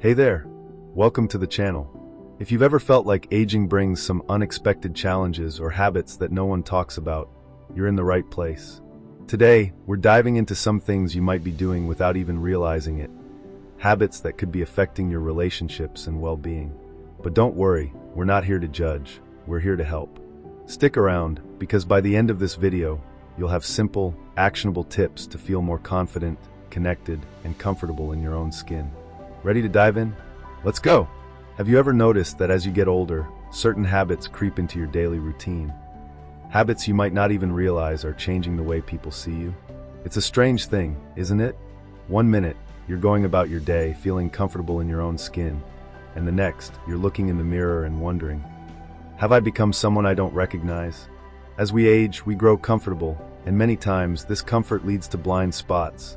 Hey there, welcome to the channel. If you've ever felt like aging brings some unexpected challenges or habits that no one talks about, you're in the right place. Today, we're diving into some things you might be doing without even realizing it. Habits that could be affecting your relationships and well-being. But don't worry, we're not here to judge, we're here to help. Stick around, because by the end of this video, you'll have simple, actionable tips to feel more confident, connected, and comfortable in your own skin. Ready to dive in? Let's go! Have you ever noticed that as you get older, certain habits creep into your daily routine? Habits you might not even realize are changing the way people see you? It's a strange thing, isn't it? One minute, you're going about your day feeling comfortable in your own skin, and the next, you're looking in the mirror and wondering, have I become someone I don't recognize? As we age, we grow comfortable, and many times this comfort leads to blind spots.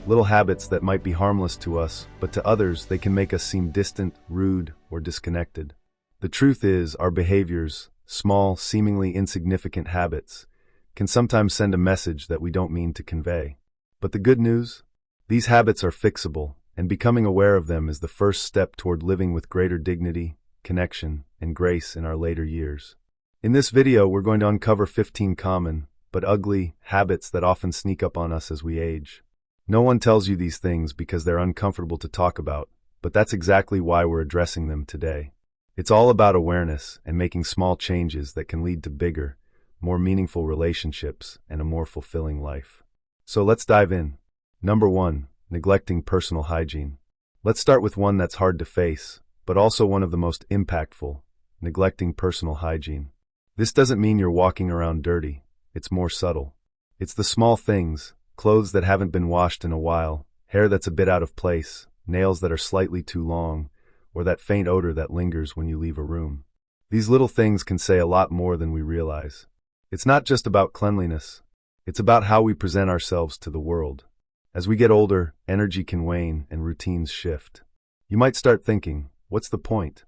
Little habits that might be harmless to us, but to others they can make us seem distant, rude, or disconnected. The truth is, our behaviors, small, seemingly insignificant habits, can sometimes send a message that we don't mean to convey. But the good news? These habits are fixable, and becoming aware of them is the first step toward living with greater dignity, connection, and grace in our later years. In this video, we're going to uncover 15 common, but ugly, habits that often sneak up on us as we age. No one tells you these things because they're uncomfortable to talk about, but that's exactly why we're addressing them today. It's all about awareness and making small changes that can lead to bigger, more meaningful relationships and a more fulfilling life. So let's dive in. Number 1, neglecting personal hygiene. Let's start with one that's hard to face, but also one of the most impactful, neglecting personal hygiene. This doesn't mean you're walking around dirty, it's more subtle. It's the small things, clothes that haven't been washed in a while, hair that's a bit out of place, nails that are slightly too long, or that faint odor that lingers when you leave a room. These little things can say a lot more than we realize. It's not just about cleanliness, it's about how we present ourselves to the world. As we get older, energy can wane and routines shift. You might start thinking, what's the point?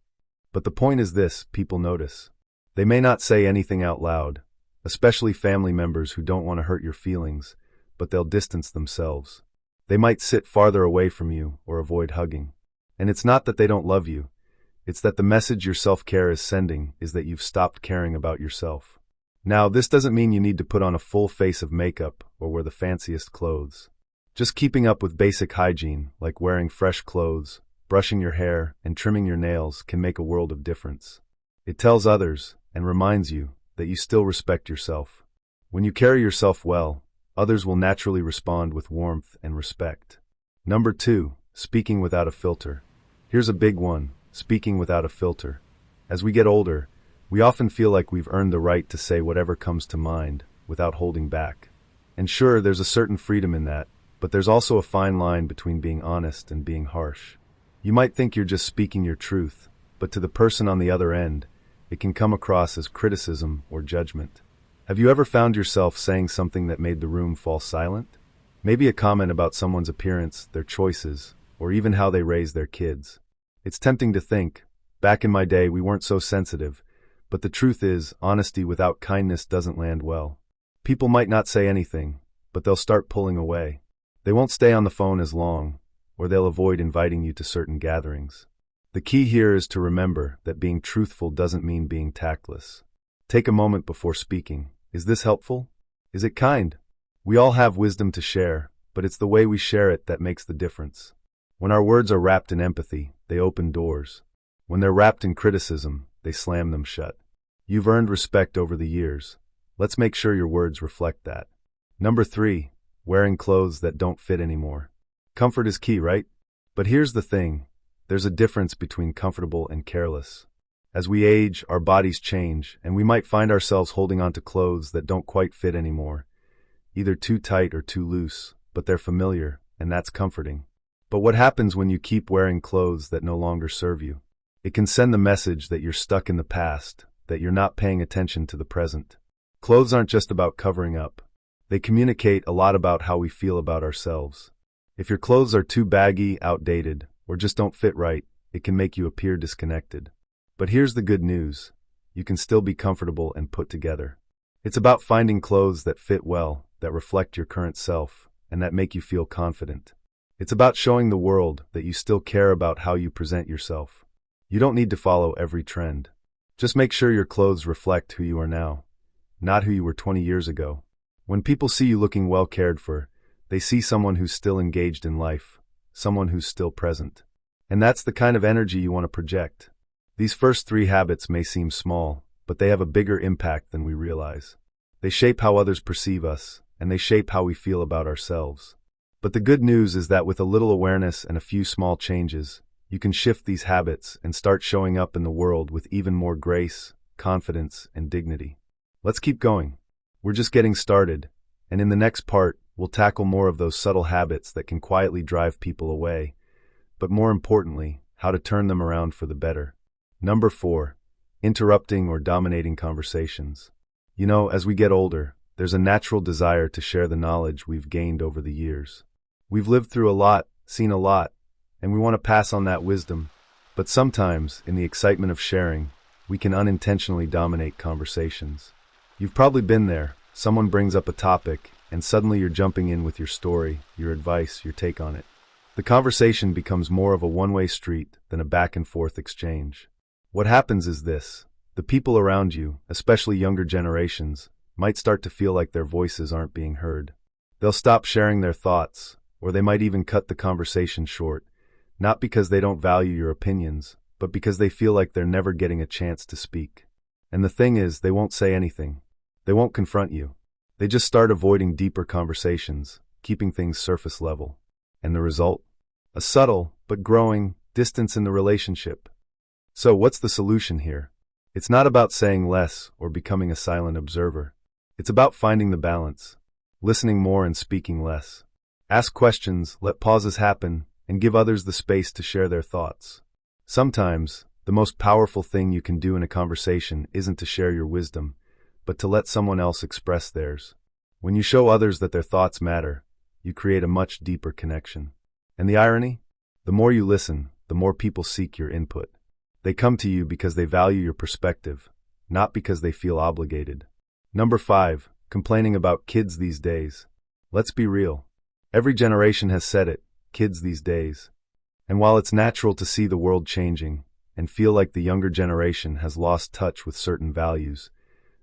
But the point is this: people notice. They may not say anything out loud, especially family members who don't want to hurt your feelings, but they'll distance themselves. They might sit farther away from you or avoid hugging. And it's not that they don't love you, it's that the message your self-care is sending is that you've stopped caring about yourself. Now, this doesn't mean you need to put on a full face of makeup or wear the fanciest clothes. Just keeping up with basic hygiene, like wearing fresh clothes, brushing your hair, and trimming your nails can make a world of difference. It tells others, and reminds you, that you still respect yourself. When you carry yourself well, others will naturally respond with warmth and respect. Number 2, speaking without a filter. Here's a big one, speaking without a filter. As we get older, we often feel like we've earned the right to say whatever comes to mind, without holding back. And sure, there's a certain freedom in that, but there's also a fine line between being honest and being harsh. You might think you're just speaking your truth, but to the person on the other end, it can come across as criticism or judgment. Have you ever found yourself saying something that made the room fall silent? Maybe a comment about someone's appearance, their choices, or even how they raise their kids. It's tempting to think, back in my day we weren't so sensitive, but the truth is, honesty without kindness doesn't land well. People might not say anything, but they'll start pulling away. They won't stay on the phone as long, or they'll avoid inviting you to certain gatherings. The key here is to remember that being truthful doesn't mean being tactless. Take a moment before speaking. Is this helpful? Is it kind? We all have wisdom to share, but it's the way we share it that makes the difference. When our words are wrapped in empathy, they open doors. When they're wrapped in criticism, they slam them shut. You've earned respect over the years. Let's make sure your words reflect that. Number 3, wearing clothes that don't fit anymore. Comfort is key, right? But here's the thing. There's a difference between comfortable and careless. As we age, our bodies change, and we might find ourselves holding on to clothes that don't quite fit anymore. Either too tight or too loose, but they're familiar, and that's comforting. But what happens when you keep wearing clothes that no longer serve you? It can send the message that you're stuck in the past, that you're not paying attention to the present. Clothes aren't just about covering up. They communicate a lot about how we feel about ourselves. If your clothes are too baggy, outdated, or just don't fit right, it can make you appear disconnected. But here's the good news. You can still be comfortable and put together. It's about finding clothes that fit well, that reflect your current self, and that make you feel confident. It's about showing the world that you still care about how you present yourself. You don't need to follow every trend. Just make sure your clothes reflect who you are now, not who you were 20 years ago. When people see you looking well cared for, they see someone who's still engaged in life, someone who's still present. And that's the kind of energy you want to project. These first 3 habits may seem small, but they have a bigger impact than we realize. They shape how others perceive us, and they shape how we feel about ourselves. But the good news is that with a little awareness and a few small changes, you can shift these habits and start showing up in the world with even more grace, confidence, and dignity. Let's keep going. We're just getting started, and in the next part, we'll tackle more of those subtle habits that can quietly drive people away, but more importantly, how to turn them around for the better. Number 4, interrupting or dominating conversations. You know, as we get older, there's a natural desire to share the knowledge we've gained over the years. We've lived through a lot, seen a lot, and we want to pass on that wisdom. But sometimes, in the excitement of sharing, we can unintentionally dominate conversations. You've probably been there. Someone brings up a topic, and suddenly you're jumping in with your story, your advice, your take on it. The conversation becomes more of a one-way street than a back-and-forth exchange. What happens is this: the people around you, especially younger generations, might start to feel like their voices aren't being heard. They'll stop sharing their thoughts, or they might even cut the conversation short, not because they don't value your opinions, but because they feel like they're never getting a chance to speak. And the thing is, they won't say anything. They won't confront you. They just start avoiding deeper conversations, keeping things surface level. And the result? A subtle, but growing, distance in the relationship. So what's the solution here? It's not about saying less or becoming a silent observer. It's about finding the balance, listening more and speaking less. Ask questions, let pauses happen, and give others the space to share their thoughts. Sometimes, the most powerful thing you can do in a conversation isn't to share your wisdom, but to let someone else express theirs. When you show others that their thoughts matter, you create a much deeper connection. And the irony? The more you listen, the more people seek your input. They come to you because they value your perspective, not because they feel obligated. Number 5, complaining about kids these days. Let's be real. Every generation has said it, kids these days. And while it's natural to see the world changing and feel like the younger generation has lost touch with certain values,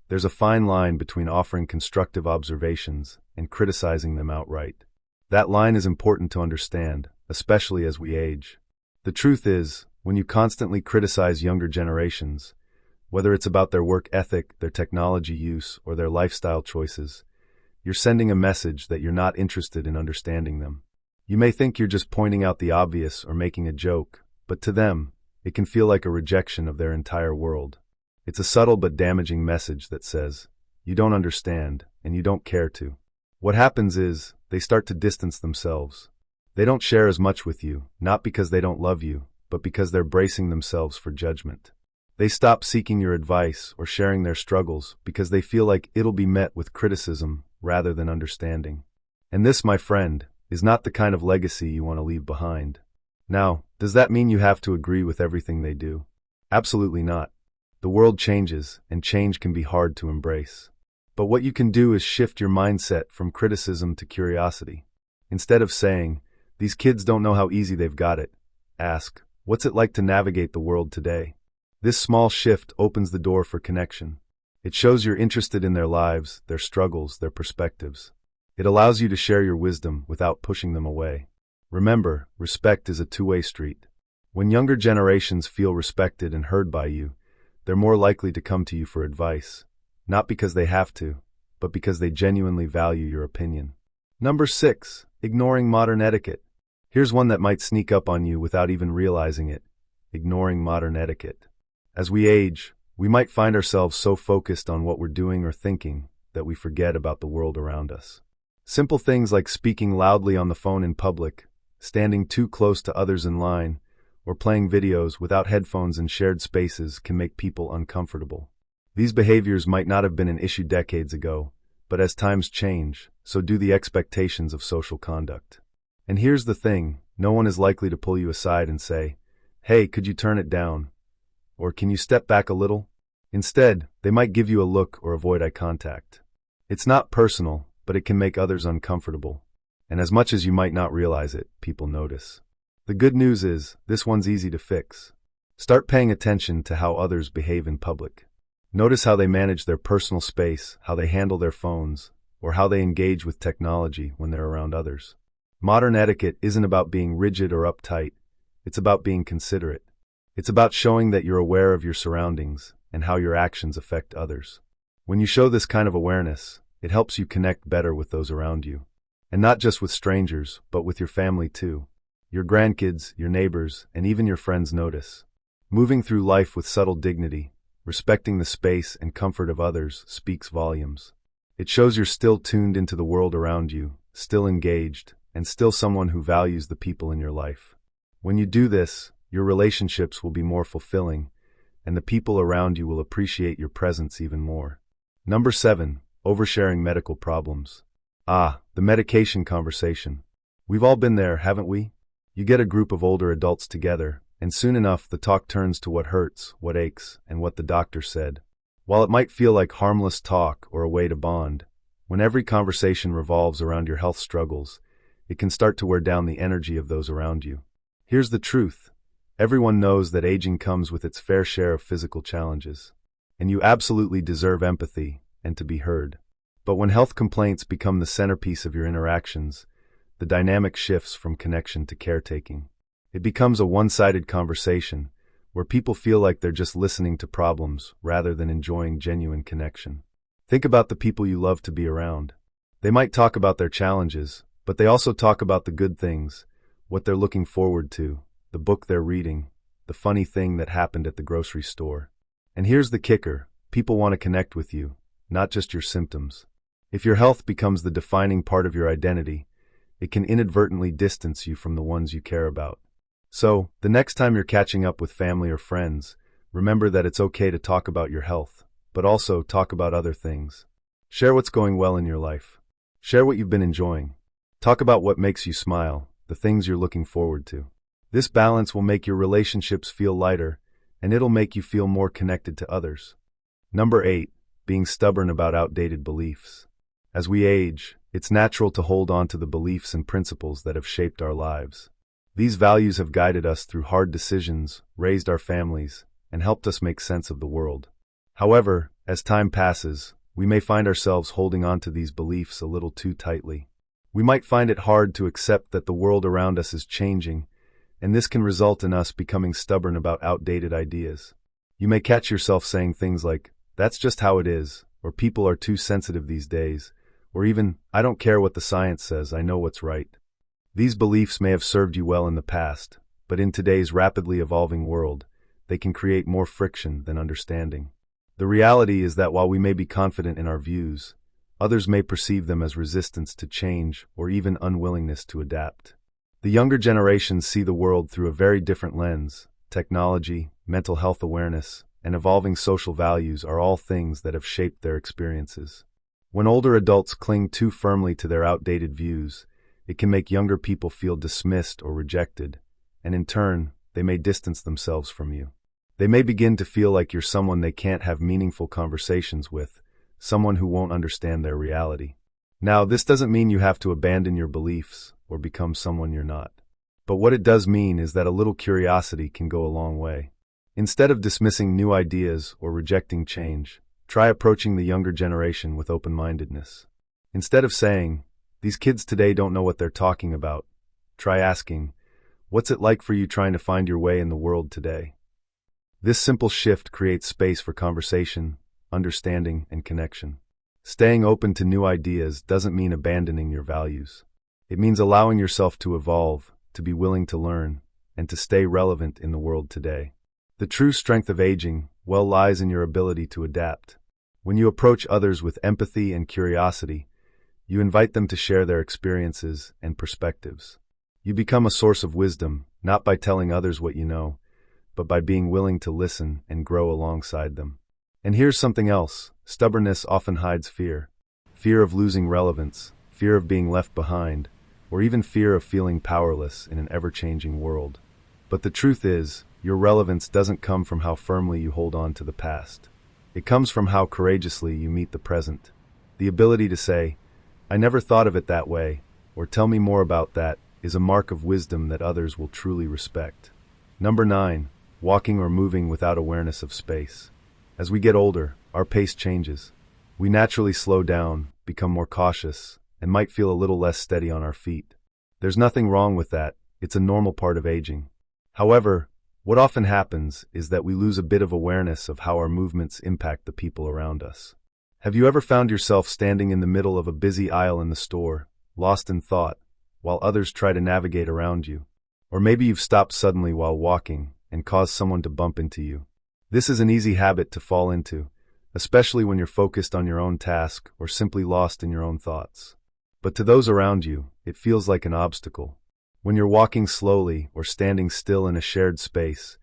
there's a fine line between offering constructive observations and criticizing them outright. That line is important to understand, especially as we age. The truth is, when you constantly criticize younger generations, whether it's about their work ethic, their technology use, or their lifestyle choices, you're sending a message that you're not interested in understanding them. You may think you're just pointing out the obvious or making a joke, but to them, it can feel like a rejection of their entire world. It's a subtle but damaging message that says, you don't understand, and you don't care to. What happens is, they start to distance themselves. They don't share as much with you, not because they don't love you, but because they're bracing themselves for judgment. They stop seeking your advice or sharing their struggles because they feel like it'll be met with criticism rather than understanding. And this, my friend, is not the kind of legacy you want to leave behind. Now, does that mean you have to agree with everything they do? Absolutely not. The world changes, and change can be hard to embrace. But what you can do is shift your mindset from criticism to curiosity. Instead of saying, these kids don't know how easy they've got it, ask, what's it like to navigate the world today? This small shift opens the door for connection. It shows you're interested in their lives, their struggles, their perspectives. It allows you to share your wisdom without pushing them away. Remember, respect is a two-way street. When younger generations feel respected and heard by you, they're more likely to come to you for advice, not because they have to, but because they genuinely value your opinion. Number 6, ignoring modern etiquette. Here's one that might sneak up on you without even realizing it: ignoring modern etiquette. As we age, we might find ourselves so focused on what we're doing or thinking that we forget about the world around us. Simple things like speaking loudly on the phone in public, standing too close to others in line, or playing videos without headphones in shared spaces can make people uncomfortable. These behaviors might not have been an issue decades ago, but as times change, so do the expectations of social conduct. And here's the thing, no one is likely to pull you aside and say, "Hey, could you turn it down?" Or "Can you step back a little?" Instead, they might give you a look or avoid eye contact. It's not personal, but it can make others uncomfortable. And as much as you might not realize it, people notice. The good news is, this one's easy to fix. Start paying attention to how others behave in public. Notice how they manage their personal space, how they handle their phones, or how they engage with technology when they're around others. Modern etiquette isn't about being rigid or uptight. It's about being considerate. It's about showing that you're aware of your surroundings and how your actions affect others. When you show this kind of awareness, it helps you connect better with those around you. And not just with strangers, but with your family too. Your grandkids, your neighbors, and even your friends notice. Moving through life with subtle dignity, respecting the space and comfort of others, speaks volumes. It shows you're still tuned into the world around you, still engaged, and still someone who values the people in your life. When you do this, your relationships will be more fulfilling, and the people around you will appreciate your presence even more. Number 7. Oversharing medical problems. The medication conversation. We've all been there, haven't we? You get a group of older adults together, and soon enough the talk turns to what hurts, what aches, and what the doctor said. While it might feel like harmless talk or a way to bond, when every conversation revolves around your health struggles, it can start to wear down the energy of those around you. Here's the truth. Everyone knows that aging comes with its fair share of physical challenges, and you absolutely deserve empathy and to be heard. But when health complaints become the centerpiece of your interactions, the dynamic shifts from connection to caretaking. It becomes a one-sided conversation where people feel like they're just listening to problems rather than enjoying genuine connection. Think about the people you love to be around. They might talk about their challenges, but they also talk about the good things, what they're looking forward to, the book they're reading, the funny thing that happened at the grocery store. And here's the kicker. People want to connect with you, not just your symptoms. If your health becomes the defining part of your identity, it can inadvertently distance you from the ones you care about. So, the next time you're catching up with family or friends, remember that it's okay to talk about your health, but also talk about other things. Share what's going well in your life. Share what you've been enjoying. Talk about what makes you smile, the things you're looking forward to. This balance will make your relationships feel lighter, and it'll make you feel more connected to others. Number 8. Being stubborn about outdated beliefs. As we age, it's natural to hold on to the beliefs and principles that have shaped our lives. These values have guided us through hard decisions, raised our families, and helped us make sense of the world. However, as time passes, we may find ourselves holding on to these beliefs a little too tightly. We might find it hard to accept that the world around us is changing, and this can result in us becoming stubborn about outdated ideas. You may catch yourself saying things like, "That's just how it is," or "People are too sensitive these days," or even, "I don't care what the science says, I know what's right." These beliefs may have served you well in the past, but in today's rapidly evolving world, they can create more friction than understanding. The reality is that while we may be confident in our views, others may perceive them as resistance to change or even unwillingness to adapt. The younger generations see the world through a very different lens. Technology, mental health awareness, and evolving social values are all things that have shaped their experiences. When older adults cling too firmly to their outdated views, it can make younger people feel dismissed or rejected, and in turn, they may distance themselves from you. They may begin to feel like you're someone they can't have meaningful conversations with, someone who won't understand their reality. Now, this doesn't mean you have to abandon your beliefs or become someone you're not. But what it does mean is that a little curiosity can go a long way. Instead of dismissing new ideas or rejecting change, try approaching the younger generation with open-mindedness. Instead of saying, "These kids today don't know what they're talking about," try asking, "What's it like for you trying to find your way in the world today?" This simple shift creates space for conversation, understanding, and connection. Staying open to new ideas doesn't mean abandoning your values. It means allowing yourself to evolve, to be willing to learn, and to stay relevant in the world today. The true strength of aging, lies in your ability to adapt. When you approach others with empathy and curiosity, you invite them to share their experiences and perspectives. You become a source of wisdom, not by telling others what you know, but by being willing to listen and grow alongside them. And here's something else. Stubbornness often hides fear. Fear of losing relevance, fear of being left behind, or even fear of feeling powerless in an ever-changing world. But the truth is, your relevance doesn't come from how firmly you hold on to the past. It comes from how courageously you meet the present. The ability to say, "I never thought of it that way," or tell me more about that is a mark of wisdom that others will truly respect. Number 9. Walking or moving without awareness of space. As we get older, our pace changes. We naturally slow down, become more cautious, and might feel a little less steady on our feet. There's nothing wrong with that. It's a normal part of aging. However, what often happens is that we lose a bit of awareness of how our movements impact the people around us. Have you ever found yourself standing in the middle of a busy aisle in the store, lost in thought, while others try to navigate around you? Or maybe you've stopped suddenly while walking and caused someone to bump into you. This is an easy habit to fall into, especially when you're focused on your own task or simply lost in your own thoughts. But to those around you, it feels like an obstacle. When you're walking slowly or standing still in a shared space,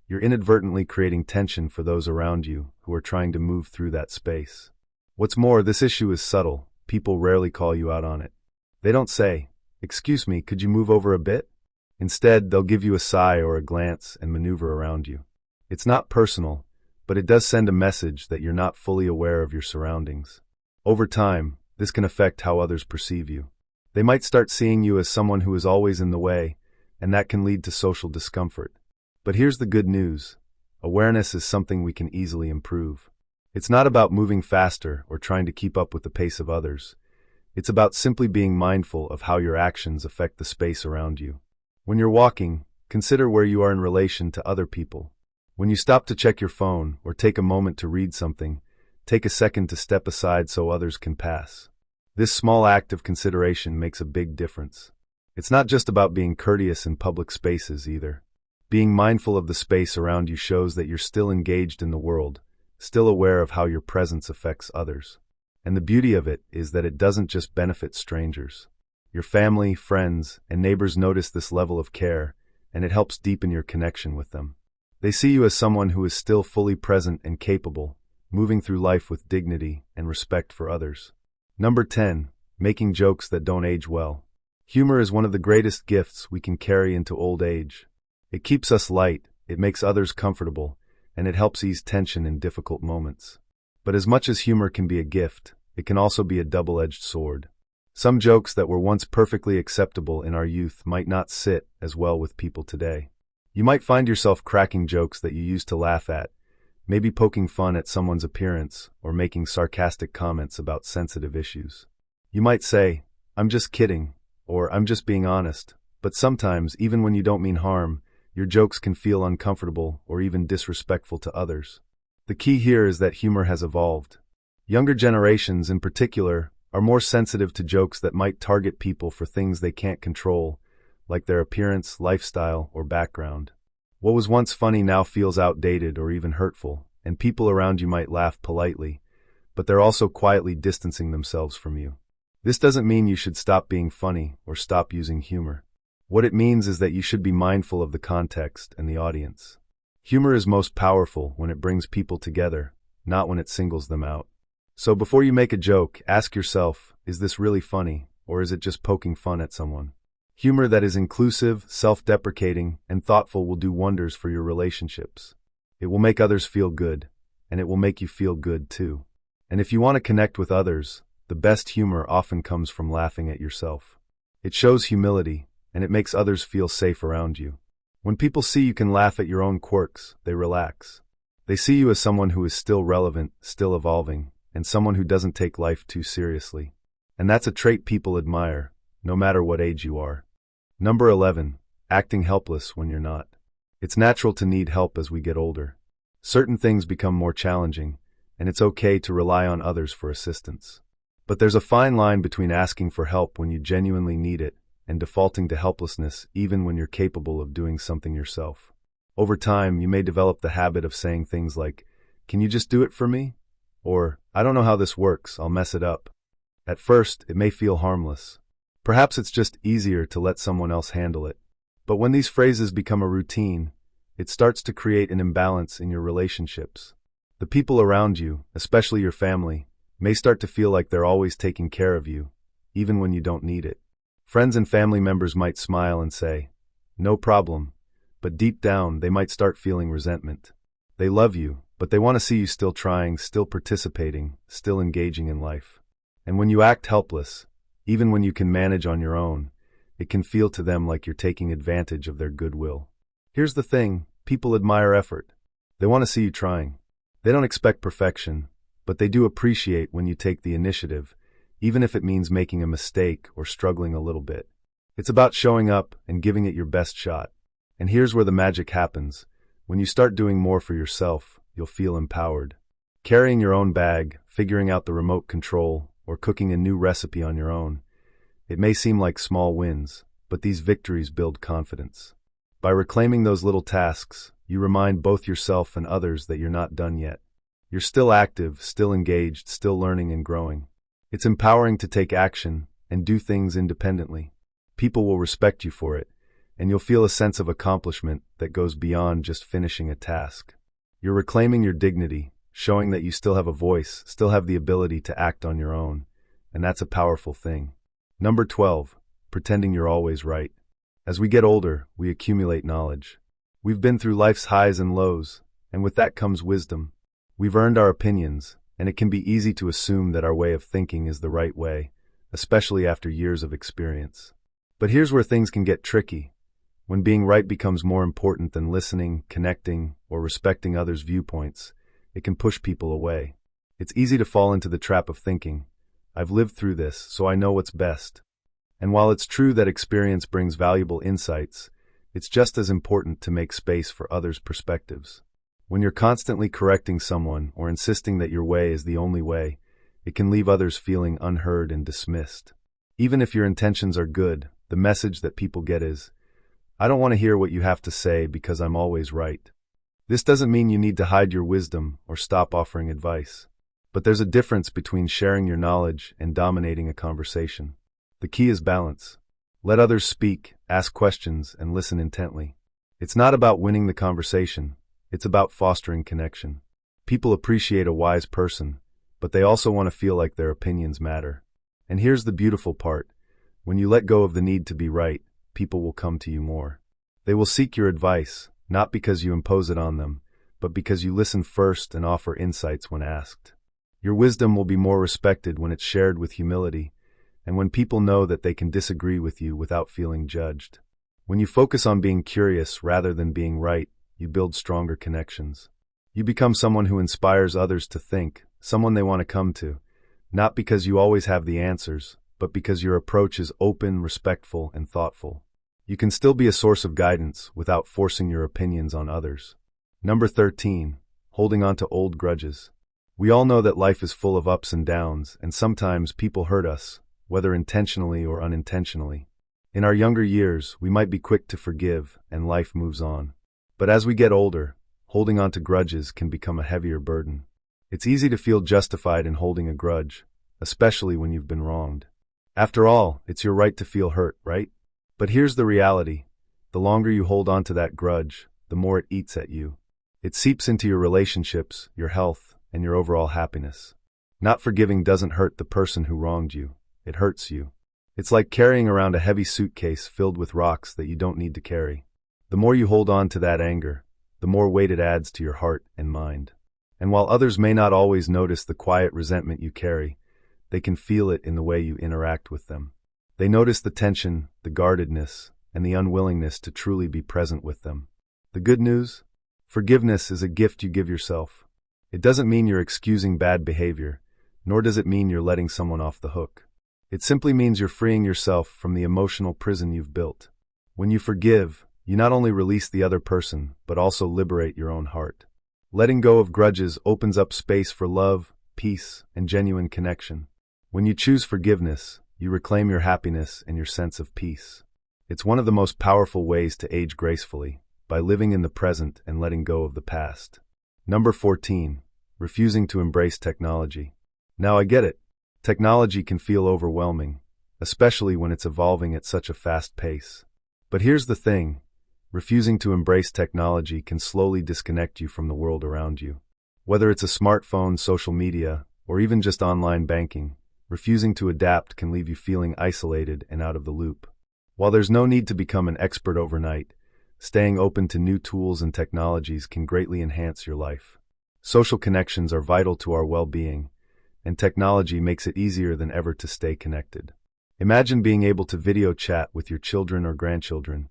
you're inadvertently creating tension for those around you who are trying to move through that space. What's more, this issue is subtle. People rarely call you out on it. They don't say, "Excuse me, could you move over a bit?" Instead, they'll give you a sigh or a glance and maneuver around you. It's not personal, but it does send a message that you're not fully aware of your surroundings. Over time, this can affect how others perceive you. They might start seeing you as someone who is always in the way, and that can lead to social discomfort. But here's the good news. Awareness is something we can easily improve. It's not about moving faster or trying to keep up with the pace of others. It's about simply being mindful of how your actions affect the space around you. When you're walking, consider where you are in relation to other people. When you stop to check your phone or take a moment to read something, take a second to step aside so others can pass. This small act of consideration makes a big difference. It's not just about being courteous in public spaces either. Being mindful of the space around you shows that you're still engaged in the world, still aware of how your presence affects others. And the beauty of it is that it doesn't just benefit strangers. Your family, friends, and neighbors notice this level of care, and it helps deepen your connection with them. They see you as someone who is still fully present and capable, moving through life with dignity and respect for others. Number 10. Making jokes that don't age well. Humor is one of the greatest gifts we can carry into old age. It keeps us light, it makes others comfortable, and it helps ease tension in difficult moments. But as much as humor can be a gift, it can also be a double-edged sword. Some jokes that were once perfectly acceptable in our youth might not sit as well with people today. You might find yourself cracking jokes that you used to laugh at, maybe poking fun at someone's appearance or making sarcastic comments about sensitive issues. You might say, "I'm just kidding," or "I'm just being honest," but sometimes, even when you don't mean harm, your jokes can feel uncomfortable or even disrespectful to others. The key here is that humor has evolved. Younger generations, in particular, are more sensitive to jokes that might target people for things they can't control, like their appearance, lifestyle, or background. What was once funny now feels outdated or even hurtful, and people around you might laugh politely, but they're also quietly distancing themselves from you. This doesn't mean you should stop being funny or stop using humor. What it means is that you should be mindful of the context and the audience. Humor is most powerful when it brings people together, not when it singles them out. So before you make a joke, ask yourself, is this really funny, or is it just poking fun at someone? Humor that is inclusive, self-deprecating, and thoughtful will do wonders for your relationships. It will make others feel good, and it will make you feel good too. And if you want to connect with others, the best humor often comes from laughing at yourself. It shows humility, and it makes others feel safe around you. When people see you can laugh at your own quirks, they relax. They see you as someone who is still relevant, still evolving, and someone who doesn't take life too seriously. And that's a trait people admire, no matter what age you are. Number 11. Acting helpless when you're not. It's natural to need help as we get older. Certain things become more challenging, and it's okay to rely on others for assistance. But there's a fine line between asking for help when you genuinely need it and defaulting to helplessness even when you're capable of doing something yourself. Over time, you may develop the habit of saying things like, "Can you just do it for me?" Or, "I don't know how this works, I'll mess it up." At first, it may feel harmless. Perhaps it's just easier to let someone else handle it. But when these phrases become a routine, it starts to create an imbalance in your relationships. The people around you, especially your family, may start to feel like they're always taking care of you, even when you don't need it. Friends and family members might smile and say, "No problem," but deep down they might start feeling resentment. They love you, but they want to see you still trying, still participating, still engaging in life. And when you act helpless, Even when you can manage on your own, it can feel to them like you're taking advantage of their goodwill. Here's the thing, people admire effort. They want to see you trying. They don't expect perfection, but they do appreciate when you take the initiative, even if it means making a mistake or struggling a little bit. It's about showing up and giving it your best shot. And here's where the magic happens. When you start doing more for yourself, you'll feel empowered. Carrying your own bag, figuring out the remote control, or cooking a new recipe on your own. It may seem like small wins, but these victories build confidence. By reclaiming those little tasks, you remind both yourself and others that you're not done yet. You're still active, still engaged, still learning and growing. It's empowering to take action and do things independently. People will respect you for it, and you'll feel a sense of accomplishment that goes beyond just finishing a task. You're reclaiming your dignity, showing that you still have a voice, still have the ability to act on your own, and that's a powerful thing. Number 12, pretending you're always right. As we get older, we accumulate knowledge. We've been through life's highs and lows, and with that comes wisdom. We've earned our opinions, and it can be easy to assume that our way of thinking is the right way, especially after years of experience. But here's where things can get tricky. When being right becomes more important than listening, connecting, or respecting others' viewpoints, it can push people away. It's easy to fall into the trap of thinking, I've lived through this, so I know what's best. And while it's true that experience brings valuable insights, it's just as important to make space for others' perspectives. When you're constantly correcting someone or insisting that your way is the only way, it can leave others feeling unheard and dismissed. Even if your intentions are good, the message that people get is, I don't want to hear what you have to say because I'm always right. This doesn't mean you need to hide your wisdom or stop offering advice. But there's a difference between sharing your knowledge and dominating a conversation. The key is balance. Let others speak, ask questions, and listen intently. It's not about winning the conversation. It's about fostering connection. People appreciate a wise person, but they also want to feel like their opinions matter. And here's the beautiful part. When you let go of the need to be right, people will come to you more. They will seek your advice, not because you impose it on them, but because you listen first and offer insights when asked. Your wisdom will be more respected when it's shared with humility, and when people know that they can disagree with you without feeling judged. When you focus on being curious rather than being right, you build stronger connections. You become someone who inspires others to think, someone they want to come to, not because you always have the answers, but because your approach is open, respectful, and thoughtful. You can still be a source of guidance without forcing your opinions on others. Number 13, holding on to old grudges. We all know that life is full of ups and downs, and sometimes people hurt us, whether intentionally or unintentionally. In our younger years, we might be quick to forgive, and life moves on. But as we get older, holding on to grudges can become a heavier burden. It's easy to feel justified in holding a grudge, especially when you've been wronged. After all, it's your right to feel hurt, right? But here's the reality. The longer you hold on to that grudge, the more it eats at you. It seeps into your relationships, your health, and your overall happiness. Not forgiving doesn't hurt the person who wronged you. It hurts you. It's like carrying around a heavy suitcase filled with rocks that you don't need to carry. The more you hold on to that anger, the more weight it adds to your heart and mind. And while others may not always notice the quiet resentment you carry, they can feel it in the way you interact with them. They notice the tension, the guardedness, and the unwillingness to truly be present with them. The good news? Forgiveness is a gift you give yourself. It doesn't mean you're excusing bad behavior, nor does it mean you're letting someone off the hook. It simply means you're freeing yourself from the emotional prison you've built. When you forgive, you not only release the other person, but also liberate your own heart. Letting go of grudges opens up space for love, peace, and genuine connection. When you choose forgiveness, you reclaim your happiness and your sense of peace. It's one of the most powerful ways to age gracefully, by living in the present and letting go of the past. Number 14, refusing to embrace technology. Now I get it. Technology can feel overwhelming, especially when it's evolving at such a fast pace. But here's the thing. Refusing to embrace technology can slowly disconnect you from the world around you. Whether it's a smartphone, social media, or even just online banking, refusing to adapt can leave you feeling isolated and out of the loop. While there's no need to become an expert overnight, staying open to new tools and technologies can greatly enhance your life. Social connections are vital to our well-being, and technology makes it easier than ever to stay connected. Imagine being able to video chat with your children or grandchildren,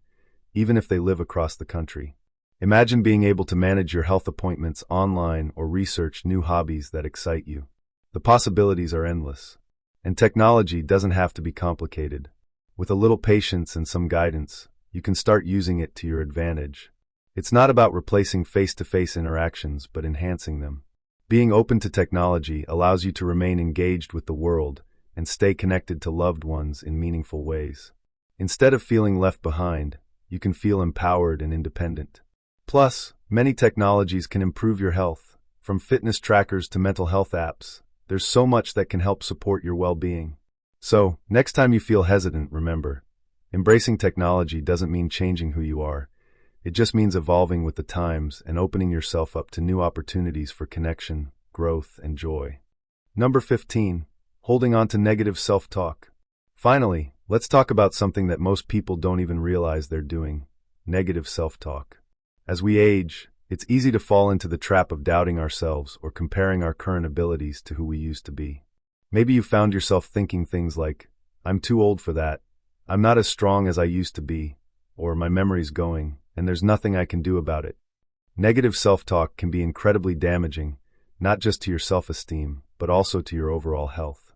even if they live across the country. Imagine being able to manage your health appointments online or research new hobbies that excite you. The possibilities are endless. And technology doesn't have to be complicated. With a little patience and some guidance, you can start using it to your advantage. It's not about replacing face-to-face interactions, but enhancing them. Being open to technology allows you to remain engaged with the world and stay connected to loved ones in meaningful ways. Instead of feeling left behind, you can feel empowered and independent. Plus, many technologies can improve your health, from fitness trackers to mental health apps. There's so much that can help support your well-being. So, next time you feel hesitant, remember, embracing technology doesn't mean changing who you are. It just means evolving with the times and opening yourself up to new opportunities for connection, growth, and joy. Number 15. Holding on to negative self-talk. Finally, let's talk about something that most people don't even realize they're doing: negative self-talk. As we age, it's easy to fall into the trap of doubting ourselves or comparing our current abilities to who we used to be. Maybe you found yourself thinking things like, "I'm too old for that," "I'm not as strong as I used to be," or "my memory's going, and there's nothing I can do about it." Negative self-talk can be incredibly damaging, not just to your self-esteem, but also to your overall health.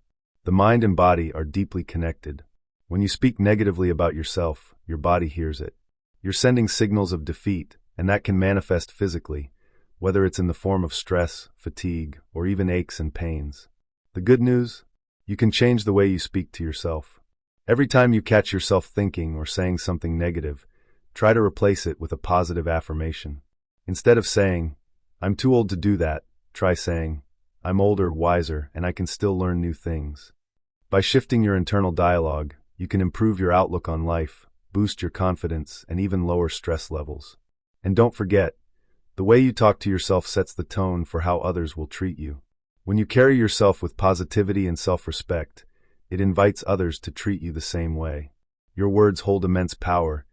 The mind and body are deeply connected. When you speak negatively about yourself, your body hears it. You're sending signals of defeat, and that can manifest physically, whether it's in the form of stress, fatigue, or even aches and pains. The good news? You can change the way you speak to yourself. Every time you catch yourself thinking or saying something negative, try to replace it with a positive affirmation. Instead of saying, "I'm too old to do that," try saying, "I'm older, wiser, and I can still learn new things." By shifting your internal dialogue, you can improve your outlook on life, boost your confidence, and even lower stress levels. And don't forget, the way you talk to yourself sets the tone for how others will treat you. When you carry yourself with positivity and self-respect, it invites others to treat you the same way. Your words hold immense power,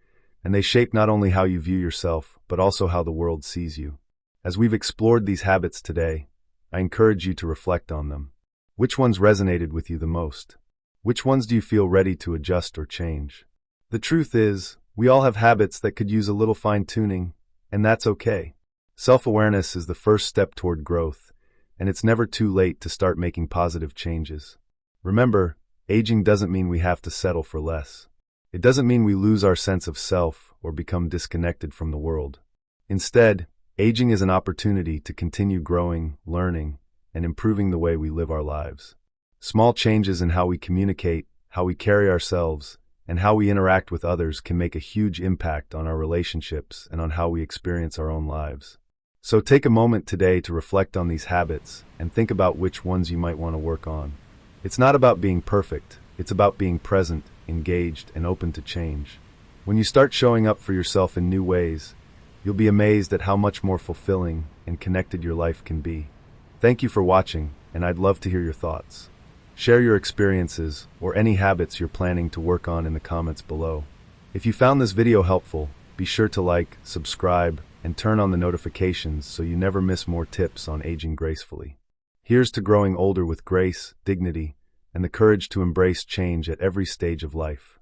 and they shape not only how you view yourself, but also how the world sees you. As we've explored these habits today, I encourage you to reflect on them. Which ones resonated with you the most? Which ones do you feel ready to adjust or change? The truth is, we all have habits that could use a little fine-tuning, and that's okay. Self-awareness is the first step toward growth, and it's never too late to start making positive changes. Remember, aging doesn't mean we have to settle for less. It doesn't mean we lose our sense of self or become disconnected from the world. Instead, aging is an opportunity to continue growing, learning, and improving the way we live our lives. Small changes in how we communicate, how we carry ourselves, and how we interact with others can make a huge impact on our relationships and on how we experience our own lives. So take a moment today to reflect on these habits and think about which ones you might want to work on. It's not about being perfect, it's about being present, engaged, and open to change. When you start showing up for yourself in new ways, you'll be amazed at how much more fulfilling and connected your life can be. Thank you for watching, and I'd love to hear your thoughts. Share your experiences or any habits you're planning to work on in the comments below. If you found this video helpful, be sure to like, subscribe, and turn on the notifications so you never miss more tips on aging gracefully. Here's to growing older with grace, dignity, and the courage to embrace change at every stage of life.